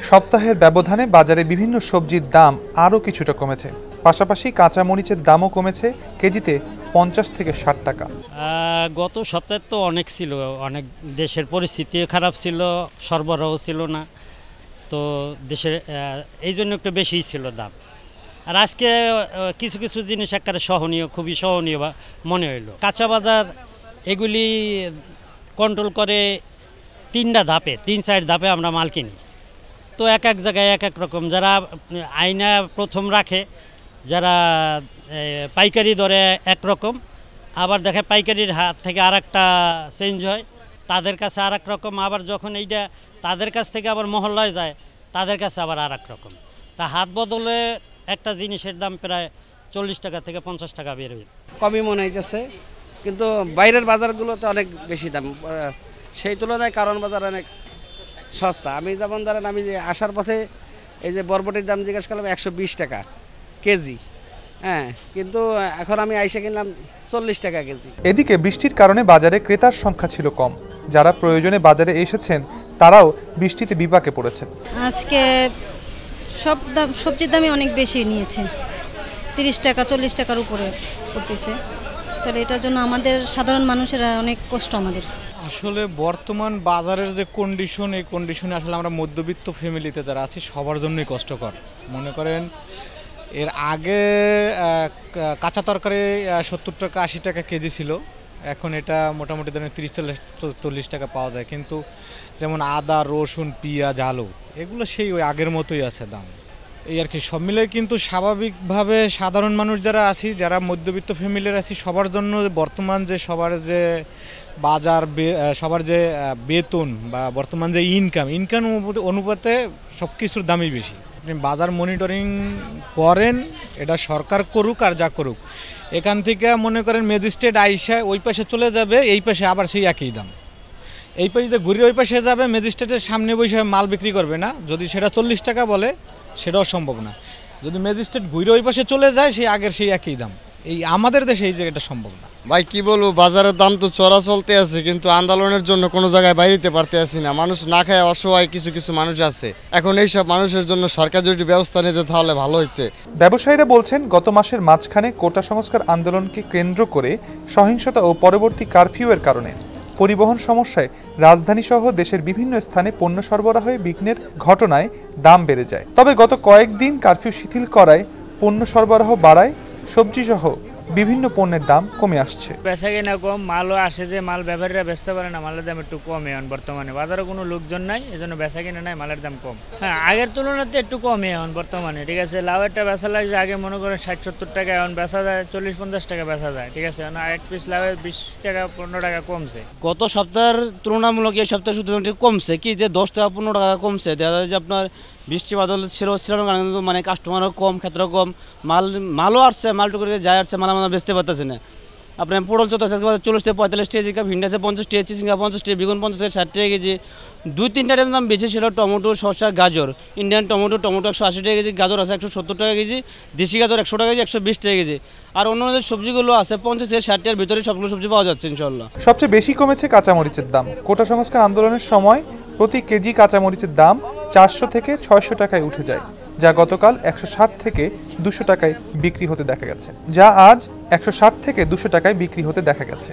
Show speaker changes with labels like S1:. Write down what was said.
S1: সপ্তাহের ব্যবধানে বাজারে বিভিন্ন সবজির দাম আরও কিছুটা কমেছে। পাশাপাশি কাঁচামরিচের দামও কমেছে কেজিতে 50 থেকে 60 টাকা।
S2: গত সপ্তাহে তো অনেক ছিল, অনেক দেশের পরিস্থিতি খারাপ ছিল, সরবরাহ ছিল না, তো দেশের এই জন্য একটু বেশিই ছিল দাম। আর আজকে কিছু কিছু জিনিস একেবারে সহনীয়, খুবই সহনীয় মনে হইল। কাঁচা বাজার এগুলি কন্ট্রোল করে তিন চার ধাপে আমরা মাল কিনি, তো এক এক জায়গায় এক এক রকম। যারা আইনা প্রথম রাখে, যারা পাইকারি দরে একরকম, আবার দেখে পাইকারির হাত থেকে আর একটা চেঞ্জ হয়, তাদের কাছে আর এক রকম। আবার যখন এইটা তাদের কাছ থেকে আবার মহল্লায় যায়, তাদের কাছে আবার আর এক রকম। তা হাত বদলে একটা জিনিসের দাম প্রায় 40 টাকা থেকে 50 টাকা বের হয়।
S3: কমই মনে হইতেছে, কিন্তু বাইরের বাজারগুলোতে অনেক বেশি দাম, সেই তুলনায় কারণ বাজার অনেক সস্তা। আমি যেমন ধরেন, আমি যে আসার পথে এই যে বরবটির দাম জিজ্ঞেস করলাম 120 টাকা কেজি, হ্যাঁ, কিন্তু এখন আমি আইসা কিনলাম 40 টাকা কেজি।
S1: এদিকে বৃষ্টির কারণে বাজারে ক্রেতার সংখ্যা ছিল কম। যারা প্রয়োজনে বাজারে এসেছেন তারাও বৃষ্টিতে বিপাকে পড়েছেন।
S4: আজকে সব দাম, সবজির দামই অনেক বেশি নিয়েছে, 30 টাকা 40 টাকার উপরে পড়তেছে। তাহলে এটার জন্য আমাদের সাধারণ মানুষেরা অনেক কষ্ট। আমাদের
S5: আসলে বর্তমান বাজারের যে কন্ডিশন, এই কন্ডিশনে আসলে আমরা মধ্যবিত্ত ফ্যামিলিতে যারা আছি সবার জন্যই কষ্টকর। মনে করেন এর আগে কাঁচা তরকারি 70 টাকা 80 টাকা কেজি ছিল, এখন এটা মোটামুটি ধরেন 30-40 টাকা পাওয়া যায়। কিন্তু যেমন আদা, রসুন, পেঁয়াজ, আলু এগুলো সেই ওই আগের মতোই আছে দাম, এই আর কি। সব মিলে কিন্তু স্বাভাবিকভাবে সাধারণ মানুষ যারা আছি, যারা মধ্যবিত্ত ফ্যামিলির আছি, সবার জন্য বর্তমান যে সবার যে বাজার, সবার যে বেতন বা বর্তমান যে ইনকাম অনুপাতে সব কিছুর দামই বেশি। আপনি বাজার মনিটরিং করেন, এটা সরকার করুক আর যা করুক, এখান থেকে মনে করেন ম্যাজিস্ট্রেট আইসা ওই পাশে চলে যাবে, এই পাশে আবার সেই একই দাম। এই পাশে ঘুরে ওই পাশে যাবে, ম্যাজিস্ট্রেটের সামনে বসে মাল বিক্রি করবে না, যদি সেটা 40 টাকা বলে সেটাও সম্ভব না। যদি ম্যাজিস্ট্রেট ঘুরে ওই পাশে চলে যায়, সেই আগের সেই একই দাম। এই আমাদের দেশে এই জায়গাটা সম্ভব না।
S6: ভাই কি বলবো, বাজারের দাম তো চড়া চলতে আছে, কিন্তু আন্দোলনের জন্য কোনো জায়গায় বাইরেতে পারতে আসি না। মানুষ না খায় অসহায় কিছু কিছু মানুষ আছে। এখন এইসব মানুষের জন্য সরকার যদি ব্যবস্থা নিতে তাহলে ভালো হইতে।
S1: ব্যবসায়ীরা বলছেন, গত মাসের মাঝখানে কোটা সংস্কার আন্দোলনকে কেন্দ্র করে সহিংসতা ও পরবর্তী কারফিউয়ের কারণে পরিবহন সমস্যায় রাজধানীসহ দেশের বিভিন্ন স্থানে পণ্য সরবরাহে বিঘ্নের ঘটনায় দাম বেড়ে যায়। তবে গত কয়েকদিন কারফিউ শিথিল করায় পণ্য সরবরাহ বাড়ায়, সবজিসহ বিভিন্ন পণ্যের দাম কমে আসছে।
S7: বেচাকেনা কম, মালও আসে, যে মাল ব্যবসায়ীরা বেচতে পারে না, মালের দাম একটু কমে। এখন বর্তমানে বাজারে কোনো লোকজন নাই, এজন্য বেচাকেনা নাই, মালের দাম কম। হ্যাঁ, আগের তুলনাতে একটু কমে এখন বর্তমানে, ঠিক আছে। লাউয়েরটা বেচা লাগছে আগে মনে করেন 60-70 টাকা, এখন বেচা যায় 40-50 টাকা বেচা যায়, ঠিক আছে। এখন এক পিস লাউয়ের 20 টাকা 15 টাকা কমছে।
S2: গত সপ্তাহের তুলনামূলক এই সপ্তাহে শুধু কমছে কি, যে 10 টাকা 15 টাকা কমছে। দেখা যায় যে আপনার বৃষ্টি বাদল ছিল কিন্তু মানে কাস্টমারও কম, ক্ষেত্রেও কম, মালও আসছে, মালটুকু যায় আসছে, মাল আমরা বেচতে পারতেছে না। আপনার পটল 40 থেকে 45 টাকা কেজি, ভিন্ডি আছে 50 টাকা কেজি, ঝিঙ্গা 50 টাকা, বেগুন 50 থেকে 60 টাকা কেজি। 2-3টা দাম বেশি ছিল, টমেটো, শসা, গাজর। ইন্ডিয়ান টমেটো 180 টাকা কেজি, গাজর আছে 170 টাকা কেজি, দেশি গাজর 100 টাকা কেজি, 120 টাকা কেজি। আর অন্য যে সবজিগুলো আছে 50 থেকে 60 টাকার ভিতরে সবগুলো সবজি পাওয়া যাচ্ছে ইনশাল্লাহ।
S1: সবচেয়ে বেশি কমেছে কাঁচামরিচের দাম। কোটা সংস্কার আন্দোলনের সময় প্রতি কেজি কাঁচামরিচের দাম 400 থেকে 600 টাকায় উঠে যায়, যা গতকাল 160 থেকে 200 টাকায় বিক্রি হতে দেখা গেছে।